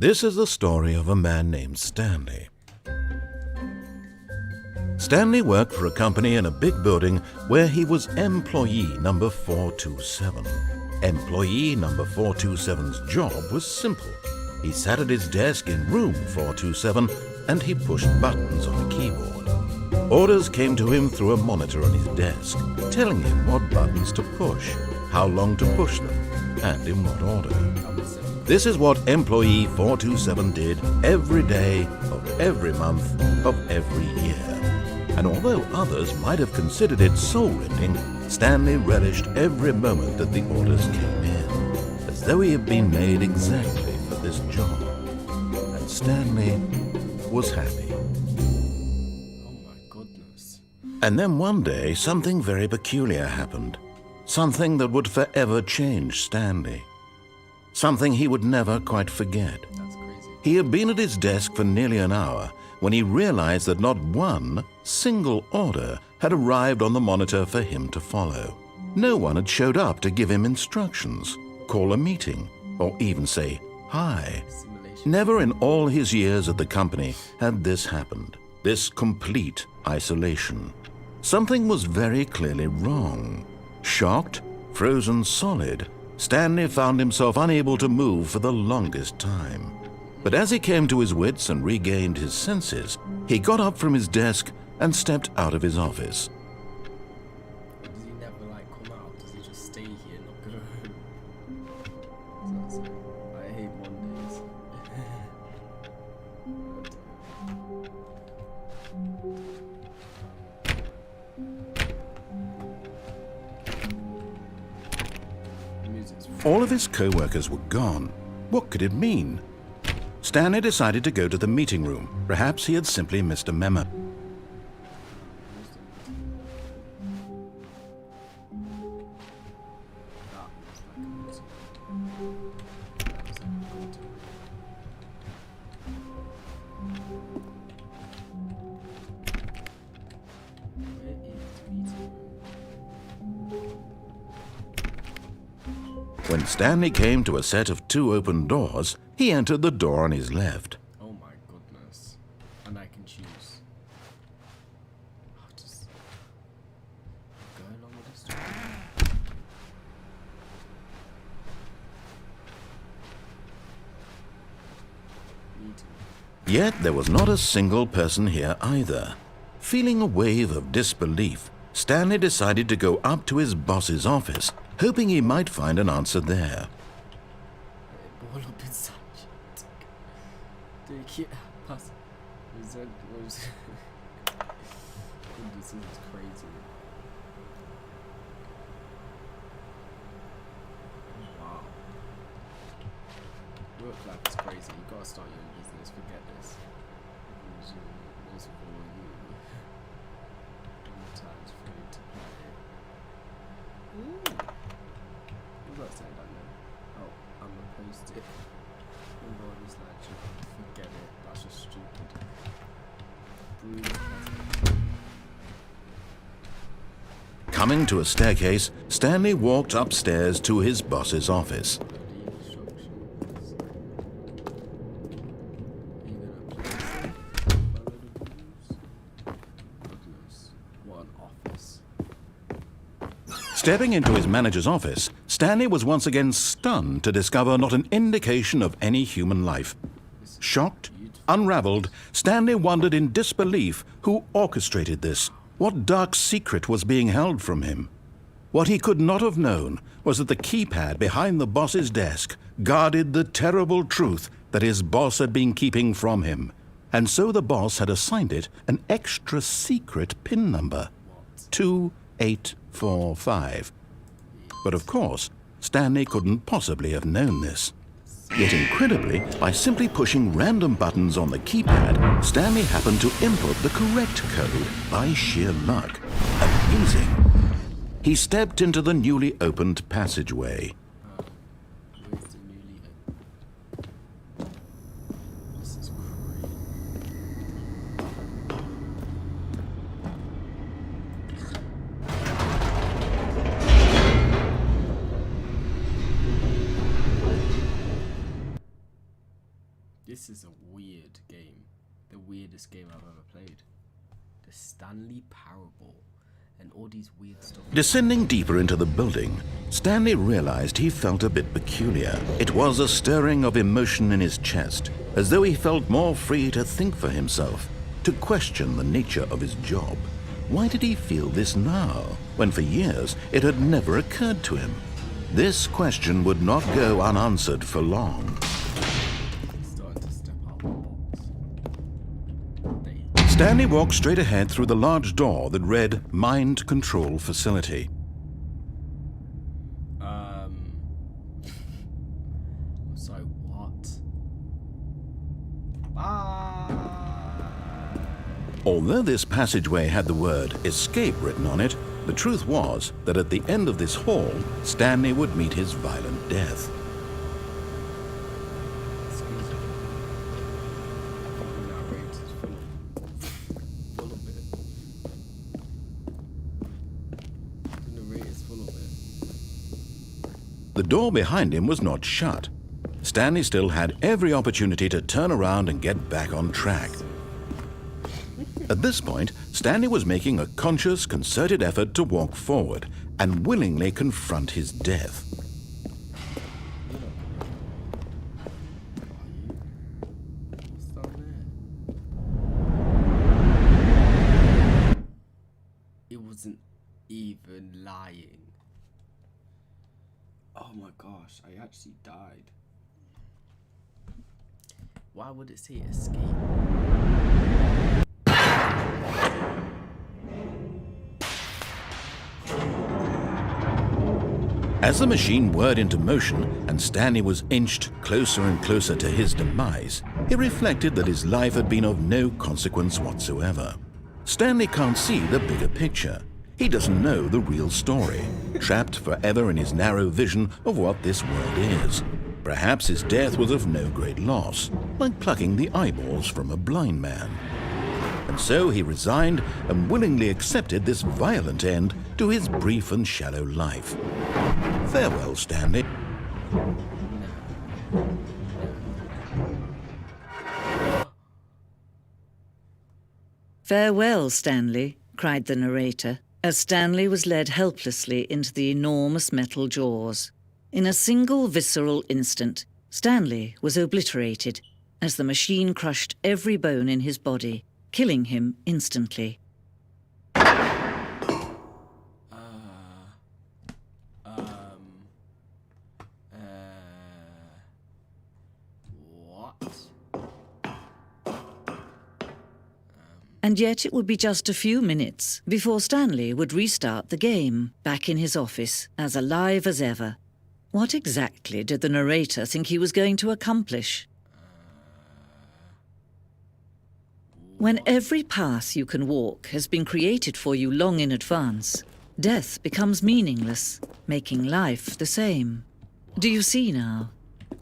This is the story of a man named Stanley. Stanley worked for a company in a big building where he was employee number 427. Employee number 427's job was simple. He sat at his desk in room 427 and he pushed buttons on a keyboard. Orders came to him through a monitor on his desk, telling him what buttons to push, how long to push them, and in what order. This is what employee 427 did every day of every month of every year. And although others might have considered it soul-rending, Stanley relished every moment that the orders came in, as though he had been made exactly for this job. And Stanley was happy. Oh my goodness. And then one day, something very peculiar happened. Something that would forever change Stanley. Something he would never quite forget. That's crazy. He had been at his desk for nearly an hour when he realized that not one single order had arrived on the monitor for him to follow. No one had showed up to give him instructions, call a meeting, or even say hi. Simulation. Never in all his years at the company had this happened, this complete isolation. Something was very clearly wrong. Shocked, frozen solid, Stanley found himself unable to move for the longest time. But as he came to his wits and regained his senses, he got up from his desk and stepped out of his office. Does he never come out? Does he just stay here and not go home? I hate Mondays. All of his co-workers were gone. What could it mean? Stanley decided to go to the meeting room. Perhaps he had simply missed a memo. When Stanley came to a set of 2 open doors, he entered the door on his left. Oh my goodness. And I can choose. I'll just go along with this story. Yet there was not a single person here either. Feeling a wave of disbelief, Stanley decided to go up to his boss's office, hoping he might find an answer there. Ball up inside. Dude, keep pass. This is crazy. Wow. Work life is crazy. You gotta start your own business. Forget this. Most of all, you. Times free to play. Ooh. What was I saying that then? Oh, I'm gonna post it. Involve this lecture. Forget it. That's just stupid. Coming to a staircase, Stanley walked upstairs to his boss's office. Stepping into his manager's office, Stanley was once again stunned to discover not an indication of any human life. Shocked, unraveled, Stanley wondered in disbelief who orchestrated this. What dark secret was being held from him? What he could not have known was that the keypad behind the boss's desk guarded the terrible truth that his boss had been keeping from him. And so the boss had assigned it an extra secret PIN number, 2845. But of course, Stanley couldn't possibly have known this. Yet incredibly, by simply pushing random buttons on the keypad, Stanley happened to input the correct code by sheer luck. Amazing. He stepped into the newly opened passageway. This is crazy. This is a weird game. The weirdest game I've ever played. The Stanley Parable. And all these weird stuff. Descending deeper into the building, Stanley realized he felt a bit peculiar. It was a stirring of emotion in his chest, as though he felt more free to think for himself, to question the nature of his job. Why did he feel this now, when for years it had never occurred to him? This question would not go unanswered for long. Starting to step out of the box. Stanley walked straight ahead through the large door that read Mind Control Facility. Sorry, what? Bye! Although this passageway had the word escape written on it, the truth was that at the end of this hall, Stanley would meet his violent death. Excuse me. The narrator's full of it. The narrator's full of it. The door behind him was not shut. Stanley still had every opportunity to turn around and get back on track. At this point, Stanley was making a conscious, concerted effort to walk forward and willingly confront his death. What's down there? It wasn't even lying. Oh my gosh, I actually died. Why would it say escape? As the machine whirred into motion and Stanley was inched closer and closer to his demise, he reflected that his life had been of no consequence whatsoever. Stanley can't see the bigger picture. He doesn't know the real story, trapped forever in his narrow vision of what this world is. Perhaps his death was of no great loss, like plucking the eyeballs from a blind man. And so he resigned and willingly accepted this violent end to his brief and shallow life. Farewell, Stanley. "Farewell, Stanley," cried the narrator, as Stanley was led helplessly into the enormous metal jaws. In a single visceral instant, Stanley was obliterated as the machine crushed every bone in his body, killing him instantly. What? And yet it would be just a few minutes before Stanley would restart the game, back in his office, as alive as ever. What exactly did the narrator think he was going to accomplish? When every path you can walk has been created for you long in advance, death becomes meaningless, making life the same. Do you see now?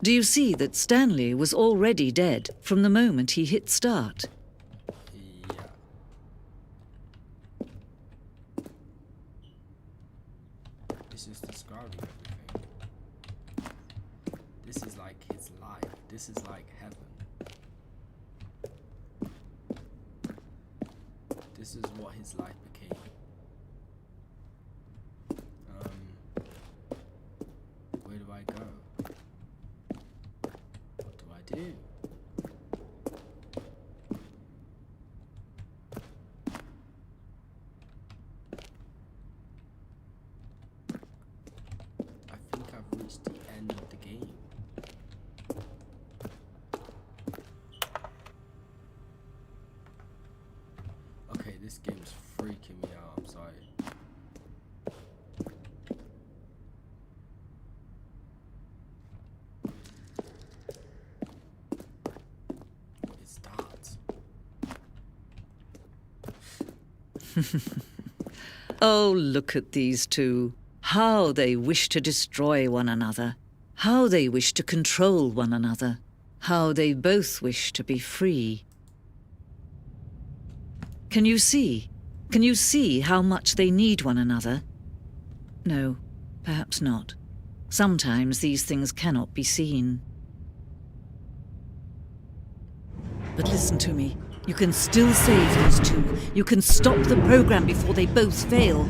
Do you see that Stanley was already dead from the moment he hit start? Yeah. This is describing everything. This is like his life. This is like heaven. This is what his life became. Where do I go? What do I do? I think I've reached the end of the game. Okay, this game's freaking me out, I'm sorry. It starts. Oh, look at these two. How they wish to destroy one another. How they wish to control one another. How they both wish to be free. Can you see? Can you see how much they need one another? No, perhaps not. Sometimes these things cannot be seen. But listen to me. You can still save these two. You can stop the program before they both fail.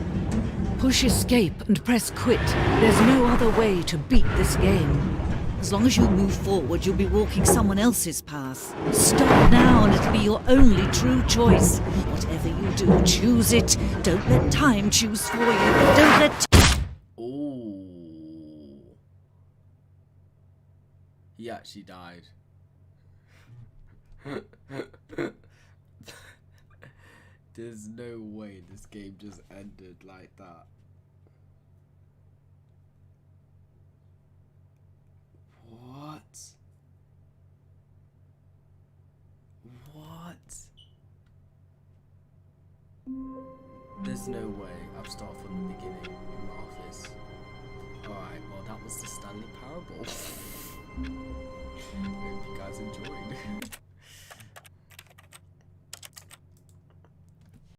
Push escape and press quit. There's no other way to beat this game. As long as you move forward, you'll be walking someone else's path. Stop now and it'll be your only true choice. Whatever you do, choose it. Don't let time choose for you. Don't let... Ooh. He actually died. There's no way this game just ended like that. What? What? There's no way. I've started from the beginning in my office. Alright, well that was the Stanley Parable. Hope you guys enjoyed.